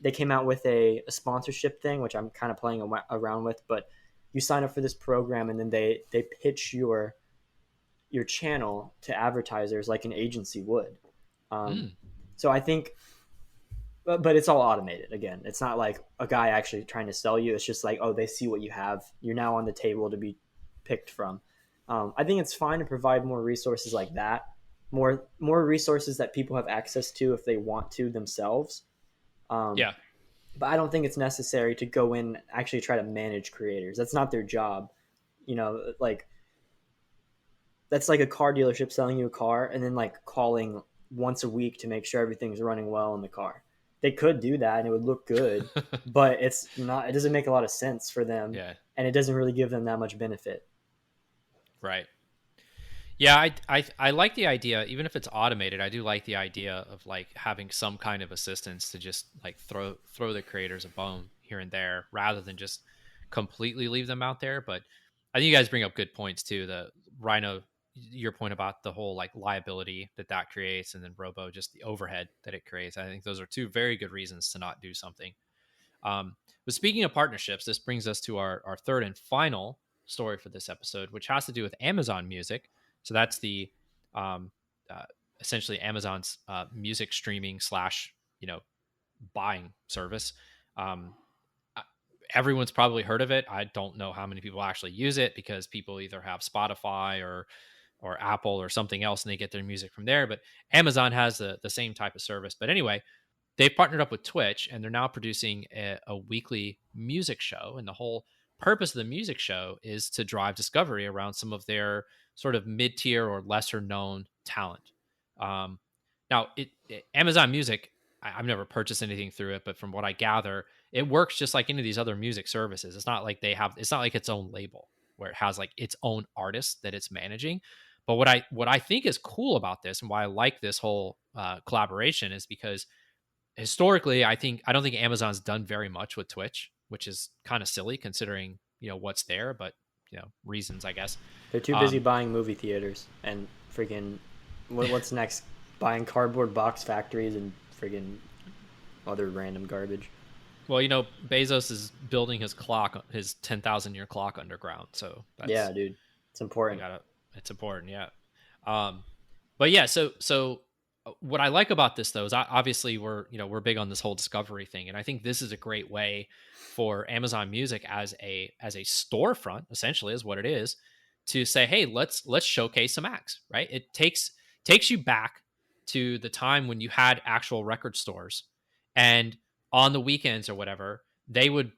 They came out with a sponsorship thing, which I'm kind of playing around with, but you sign up for this program and then they pitch your channel to advertisers like an agency would. So I think, but it's all automated. Again, it's not like a guy actually trying to sell you. It's just like, oh, they see what you have. You're now on the table to be picked from. I think it's fine to provide more resources like that, more resources that people have access to if they want to themselves. Yeah. But I don't think it's necessary to go in and actually try to manage creators. That's not their job. Like that's like a car dealership selling you a car and then like calling once a week to make sure everything's running well in the car. They could do that and it would look good, but it doesn't make a lot of sense for them. Yeah. And it doesn't really give them that much benefit. Right. Yeah, I like the idea, even if it's automated. I do like the idea of like having some kind of assistance to just like throw the creators a bone here and there, rather than just completely leave them out there. But I think you guys bring up good points too. The Rhino, your point about the whole like liability that creates, and then Robo, just the overhead that it creates. I think those are 2 very good reasons to not do something. But speaking of partnerships, this brings us to our third and final story for this episode, which has to do with Amazon Music. So that's the essentially Amazon's music streaming / buying service. Everyone's probably heard of it. I don't know how many people actually use it, because people either have Spotify or Apple or something else, and they get their music from there. But Amazon has the same type of service. But anyway, they've partnered up with Twitch, and they're now producing a weekly music show. And the whole purpose of the music show is to drive discovery around some of their sort of mid-tier or lesser known talent. Now, Amazon Music, I've never purchased anything through it, but from what I gather, it works just like any of these other music services. It's not like it's not like its own label where it has like its own artists that it's managing. But what I think is cool about this, and why I like this whole collaboration, is because historically, I don't think Amazon's done very much with Twitch, which is kind of silly considering what's there, but reasons, I guess. They're too busy buying movie theaters and freaking what's next? Buying cardboard box factories and friggin' other random garbage. Well, Bezos is building his clock, his 10,000-year clock underground. So yeah, dude, it's important. It's important, yeah. But yeah, so what I like about this though is obviously we're big on this whole discovery thing, and I think this is a great way for Amazon Music as a storefront, essentially, is what it is, to say, hey, let's showcase some acts, right? It takes you back to the time when you had actual record stores, and on the weekends or whatever, they would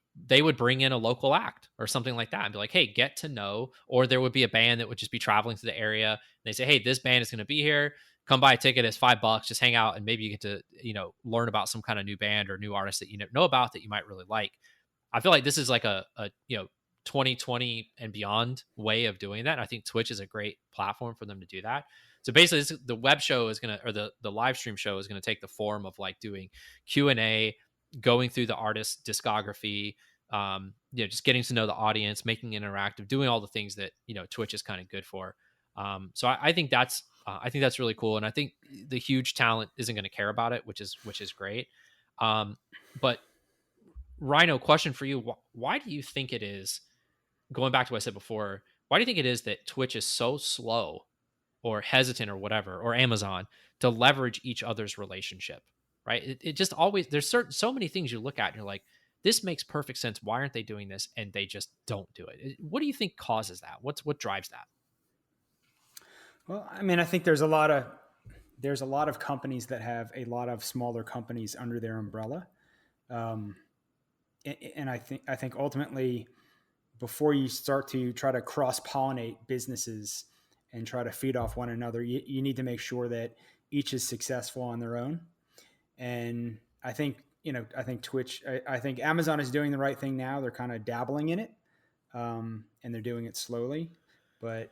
bring in a local act or something like that and be like, hey, get to know. Or there would be a band that would just be traveling through the area, and they say, hey, this band is going to be here, come buy a ticket, it's $5, just hang out, and maybe you get to learn about some kind of new band or new artist that you know about that you might really like. I feel like this is like a 2020 and beyond way of doing that, and I think Twitch is a great platform for them to do that. So basically, the web show is going to, or the live stream show is going to take the form of like doing Q&A, going through the artist's discography, just getting to know the audience, making it interactive, doing all the things that Twitch is kind of good for. So I think that's really cool, and I think the huge talent isn't going to care about it, which is great. But Rhino, question for you: why do you think it is? Going back to what I said before, why do you think it is that Twitch is so slow or hesitant or whatever, or Amazon, to leverage each other's relationship? Right? It just always, there's so many things you look at and you're like, this makes perfect sense. Why aren't they doing this? And they just don't do it. What do you think causes that? What drives that? Well, I mean, I think there's a lot of companies that have a lot of smaller companies under their umbrella. And I think ultimately, before you start to try to cross-pollinate businesses and try to feed off one another, you need to make sure that each is successful on their own. And I think Twitch, I think Amazon is doing the right thing now. They're kind of dabbling in it. and they're doing it slowly. But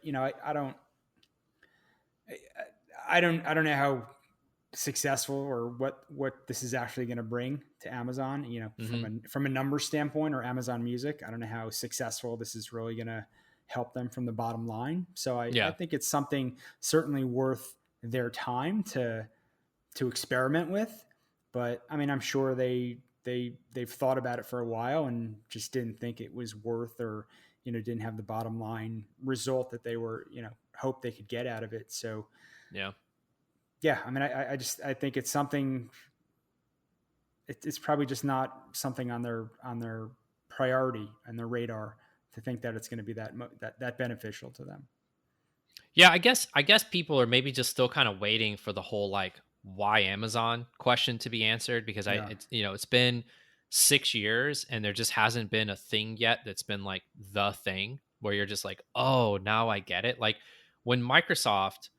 I don't know how successful or what this is actually going to bring to Amazon. From a number standpoint, or Amazon Music. I don't know how successful this is really going to help them from the bottom line. So I think it's something certainly worth their time to experiment with. But I mean, I'm sure they've thought about it for a while and just didn't think it was worth, or didn't have the bottom line result that they were hoped they could get out of it. So yeah, I mean, I think it's something. It's probably just not something on their priority and their radar to think that it's going to be that beneficial to them. Yeah, I guess people are maybe just still kind of waiting for the whole like why Amazon question to be answered, because it's been 6 years and there just hasn't been a thing yet that's been like the thing where you're just like, oh, now I get it. Like when Microsoft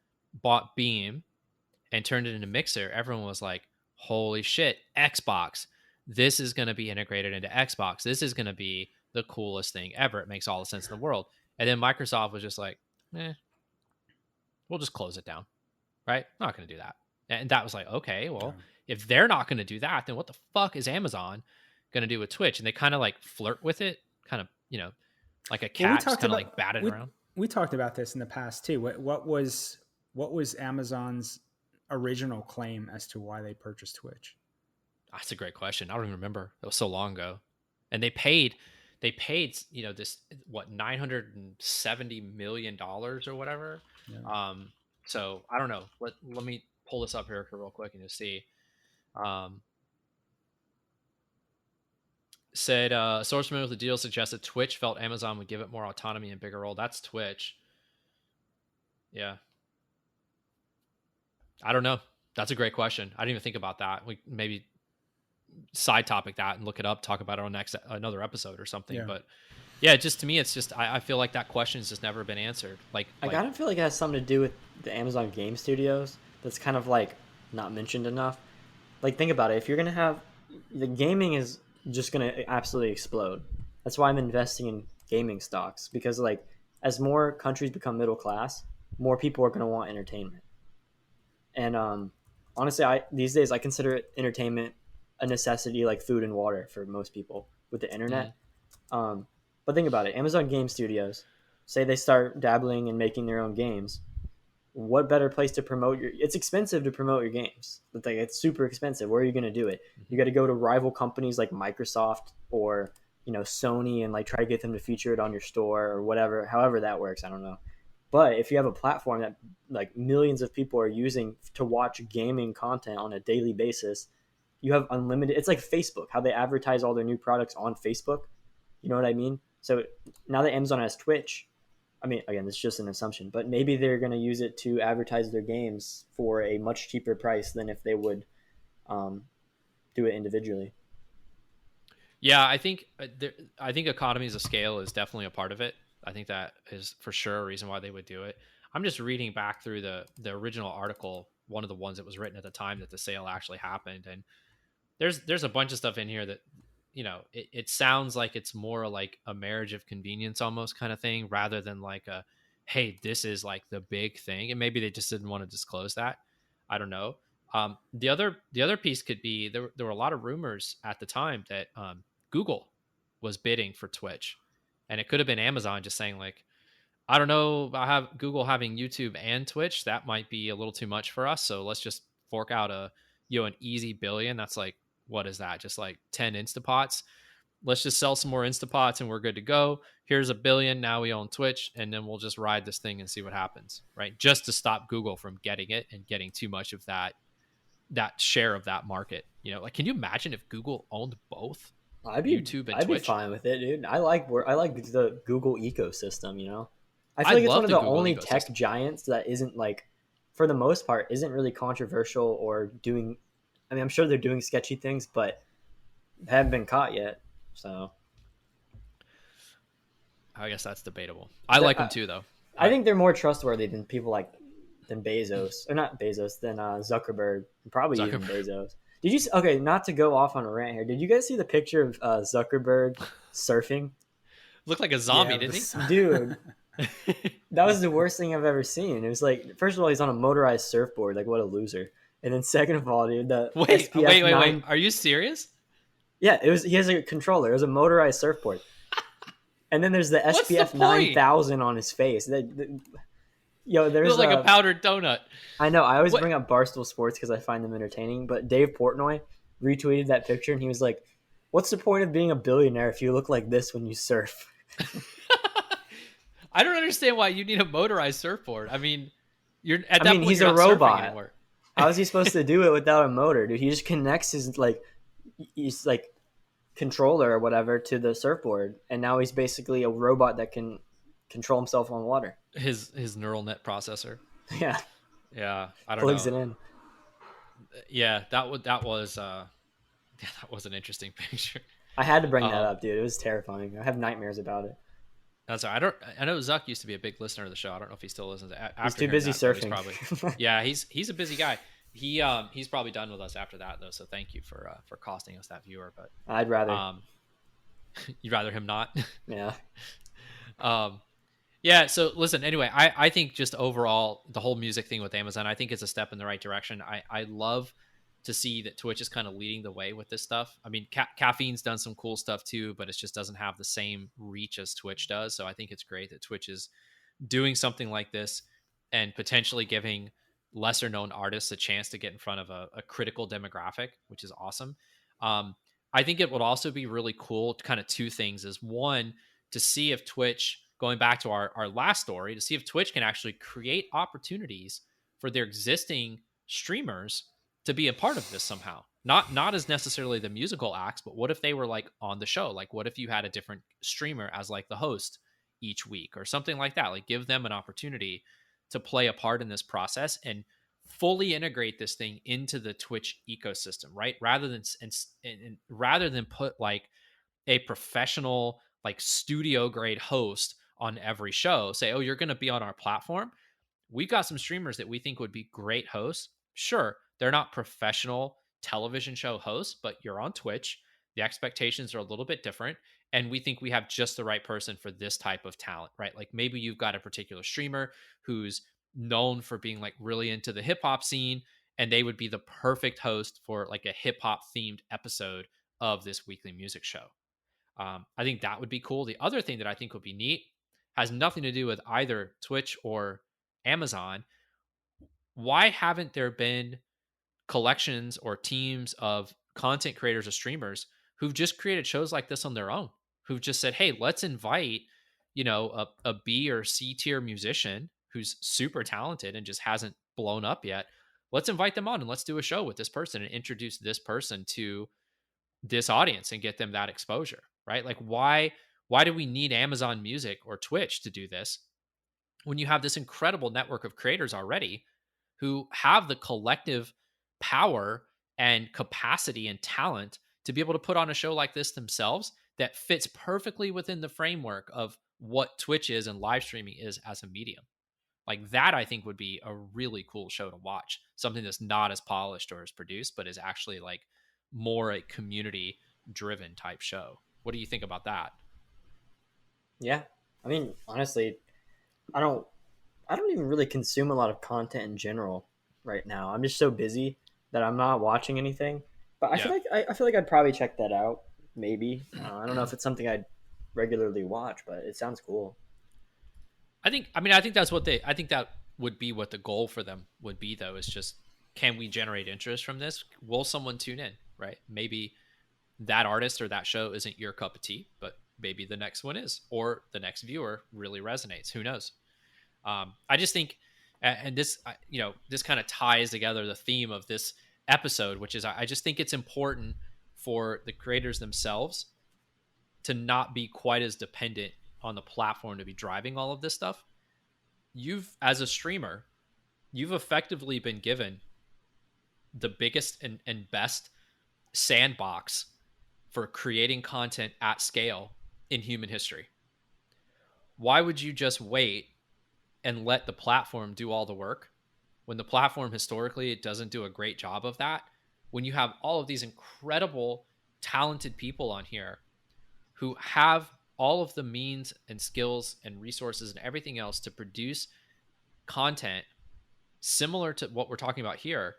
bought Beam and turned it into Mixer, everyone was like, holy shit, Xbox. This is going to be integrated into Xbox. This is going to be the coolest thing ever. It makes all the sense in the world. And then Microsoft was just like, we'll just close it down, right? I'm not going to do that. And that was like, okay, well, if they're not going to do that, then what the fuck is Amazon going to do with Twitch? And they kind of like flirt with it, kind of, like a cat, just kind of like batted around. We talked about this in the past too. What was Amazon's original claim as to why they purchased Twitch? That's a great question. I don't even remember. It was so long ago. And they paid, this, what, $970 million or whatever. Yeah. So I don't know. Let me pull this up here real quick and just see. Said a source familiar with the deal suggested Twitch felt Amazon would give it more autonomy and bigger role. That's Twitch. Yeah. I don't know. That's a great question. I didn't even think about that. We maybe side topic that and look it up, talk about it on another episode or something. Yeah. But yeah, just to me, it's just I feel like that question has just never been answered. I kind of feel like it has something to do with the Amazon Game Studios. That's kind of like not mentioned enough. Like think about it. If you're gonna have the gaming is just gonna absolutely explode. That's why I'm investing in gaming stocks, because like as more countries become middle class, more people are gonna want entertainment. And honestly, these days I consider entertainment a necessity like food and water for most people with the internet. But think about it. Amazon Game Studios, say they start dabbling and making their own games. What better place to promote it's expensive to promote your games. It's super expensive. Where are you going to do it? You got to go to rival companies like Microsoft or, Sony and like try to get them to feature it on your store or whatever, however that works. I don't know. But if you have a platform that like millions of people are using to watch gaming content on a daily basis, you have unlimited. It's like Facebook, how they advertise all their new products on Facebook. You know what I mean? So now that Amazon has Twitch, I mean, again, it's just an assumption, but maybe they're going to use it to advertise their games for a much cheaper price than if they would do it individually. Yeah, I think economies of scale is definitely a part of it. I think that is for sure a reason why they would do it. I'm just reading back through the original article, one of the ones that was written at the time that the sale actually happened, and there's a bunch of stuff in here that it sounds like it's more like a marriage of convenience almost kind of thing, rather than like a, hey, this is like the big thing. And maybe they just didn't want to disclose that. I don't know. The other piece could be there were a lot of rumors at the time that Google was bidding for Twitch, and it could have been Amazon just saying like, I don't know, I have Google having YouTube and Twitch. That might be a little too much for us. So let's just fork out an easy $1 billion. That's like, what is that? Just like 10 Instapots. Let's just sell some more Instapots and we're good to go. Here's $1 billion. Now we own Twitch, and then we'll just ride this thing and see what happens, right? Just to stop Google from getting it and getting too much of that share of that market. Like, can you imagine if Google owned both YouTube and Twitch? I'd be fine with it, dude. I like the Google ecosystem. I feel like it's one of the only tech giants that isn't like, for the most part, isn't really controversial or doing. I mean, I'm sure they're doing sketchy things, but haven't been caught yet. So I guess that's debatable. I like them too, though. I think they're more trustworthy than people than Bezos, or not Bezos, than Zuckerberg, probably even Bezos. Did you? Okay, not to go off on a rant here. Did you guys see the picture of Zuckerberg surfing? Looked like a zombie, Yeah, didn't Dude, he? that was the worst thing I've ever seen. It was like, first of all, he's on a motorized surfboard. Like, what a loser. And then second of all, dude, the SPF 9. Are you serious? Yeah, it was. He has a controller. It was a motorized surfboard. And then there's the What's the SPF point? 9000 on his face. Yo, there's Looked like a powdered donut. I know. I always What? bring up Barstool Sports because I find them entertaining. But Dave Portnoy retweeted that picture and he was like, "What's the point of being a billionaire if you look like this when you surf?" I don't understand why you need a motorized surfboard. I mean, you're at I that mean, point he's you're a not surfing robot. anymore. How is he supposed to do it without a motor, dude? He just connects his he's like controller or whatever to the surfboard, and now he's basically a robot that can control himself on water. His neural net processor. Yeah, Yeah, I don't plugs know. it in. Yeah, that was yeah, that was an interesting picture. I had to bring that up, dude. It was terrifying. I have nightmares about it. That's I know Zuck used to be a big listener of the show. I don't know if he still listens. He's too busy surfing. Yeah, he's a busy guy. He's probably done with us after that though. So thank you for costing us that viewer. But I'd rather. You'd rather him not. Yeah. Yeah. So listen. Anyway, I think just overall the whole music thing with Amazon, I think it's a step in the right direction. I love to see that Twitch is kind of leading the way with this stuff. I mean, Caffeine's done some cool stuff too, but it just doesn't have the same reach as Twitch does. So I think it's great that Twitch is doing something like this and potentially giving lesser known artists a chance to get in front of a critical demographic, which is awesome. I think it would also be really cool to kind of two things is one, to see if Twitch, going back to our last story, to see if Twitch can actually create opportunities for their existing streamers to be a part of this somehow. Not as necessarily the musical acts, but what if they were like on the show? Like what if you had a different streamer as like the host each week or something like that? Like give them an opportunity to play a part in this process and fully integrate this thing into the Twitch ecosystem, right? Rather than put like a professional like studio grade host on every show, say, oh, you're going to be on our platform. We've got some streamers that we think would be great hosts. Sure, they're not professional television show hosts, but you're on Twitch. The expectations are a little bit different. And we think we have just the right person for this type of talent, right? Like maybe you've got a particular streamer who's known for being like really into the hip hop scene, and they would be the perfect host for like a hip hop themed episode of this weekly music show. I think that would be cool. The other thing that I think would be neat has nothing to do with either Twitch or Amazon. Why haven't there been collections or teams of content creators or streamers who've just created shows like this on their own, who've just said, hey, let's invite, a B or C tier musician who's super talented and just hasn't blown up yet. Let's invite them on and let's do a show with this person and introduce this person to this audience and get them that exposure, right? Like why do we need Amazon Music or Twitch to do this when you have this incredible network of creators already who have the collective power and capacity and talent to be able to put on a show like this themselves that fits perfectly within the framework of what Twitch is and live streaming is as a medium? Like that, I think would be a really cool show to watch. Something that's not as polished or as produced, but is actually like more a community driven type show. What do you think about that? Yeah. I mean, honestly, I don't even really consume a lot of content in general right now. I'm just so busy that I'm not watching anything. But I feel like I'd probably check that out. Maybe I don't know if it's something I'd regularly watch, but it sounds cool. I think that would be what the goal for them would be, though, is just, can we generate interest from this? Will someone tune in, right? Maybe that artist or that show isn't your cup of tea, but maybe the next one is, or the next viewer really resonates. Who knows? I just think, and this, this kind of ties together the theme of this episode, which is I just think it's important for the creators themselves to not be quite as dependent on the platform to be driving all of this stuff. As a streamer, you've effectively been given the biggest and best sandbox for creating content at scale in human history. Why would you just wait and let the platform do all the work when the platform historically it doesn't do a great job of that? When you have all of these incredible talented people on here who have all of the means and skills and resources and everything else to produce content similar to what we're talking about here,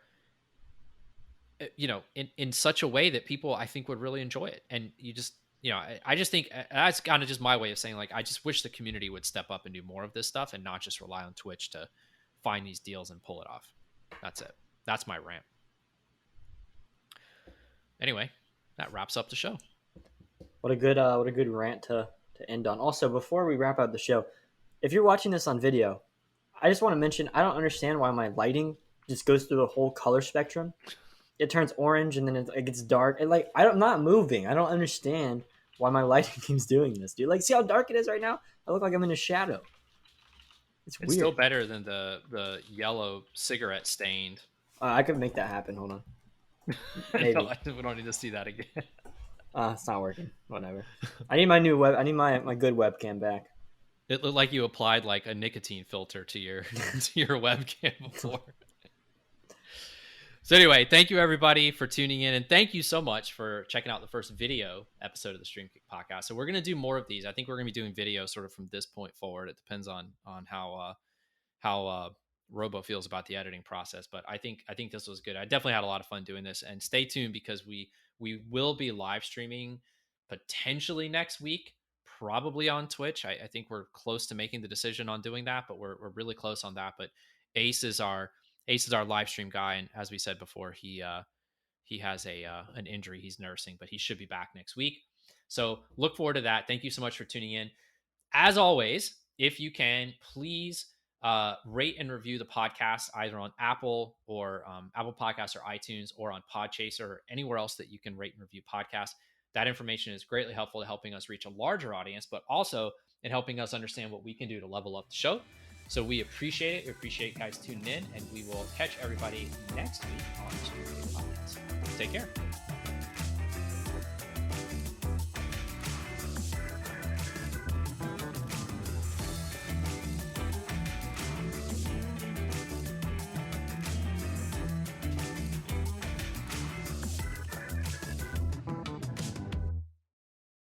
you know, in such a way that people, I think, would really enjoy it. And you just, you know, I just think that's kind of just my way of saying, like, I just wish the community would step up and do more of this stuff and not just rely on Twitch to find these deals and pull it off. That's it. That's my rant. Anyway, that wraps up the show. What a good rant to end on. Also, before we wrap up the show, if you're watching this on video, I just want to mention, I don't understand why my lighting just goes through the whole color spectrum. It turns orange and then it gets dark. And like, I'm not moving. I don't understand why my lighting keeps doing this, dude. Like, see how dark it is right now? I look like I'm in a shadow. It's weird. Still better than the yellow cigarette stained. I could make that happen. Hold on. Maybe. No, we don't need to see that again. It's not working. Whatever. I need my new I need my good webcam back. It looked like you applied like a nicotine filter to your webcam before. So anyway, thank you everybody for tuning in, and thank you so much for checking out the first video episode of the StreamKick Podcast. So we're going to do more of these. I think we're going to be doing video sort of from this point forward. It depends on how Robo feels about the editing process, but I think this was good. I definitely had a lot of fun doing this, and stay tuned because we will be live streaming potentially next week, probably on Twitch. I think we're close to making the decision on doing that, but we're really close on that. But Ace is our live stream guy, and as we said before, he has an injury he's nursing, but he should be back next week. So look forward to that. Thank you so much for tuning in. As always, if you can, please rate and review the podcast either on Apple or Apple Podcasts or iTunes, or on Podchaser or anywhere else that you can rate and review podcasts. That information is greatly helpful to helping us reach a larger audience, but also in helping us understand what we can do to level up the show. So we appreciate it. We appreciate you guys tuning in, and we will catch everybody next week on StreamKick Podcast. Take care.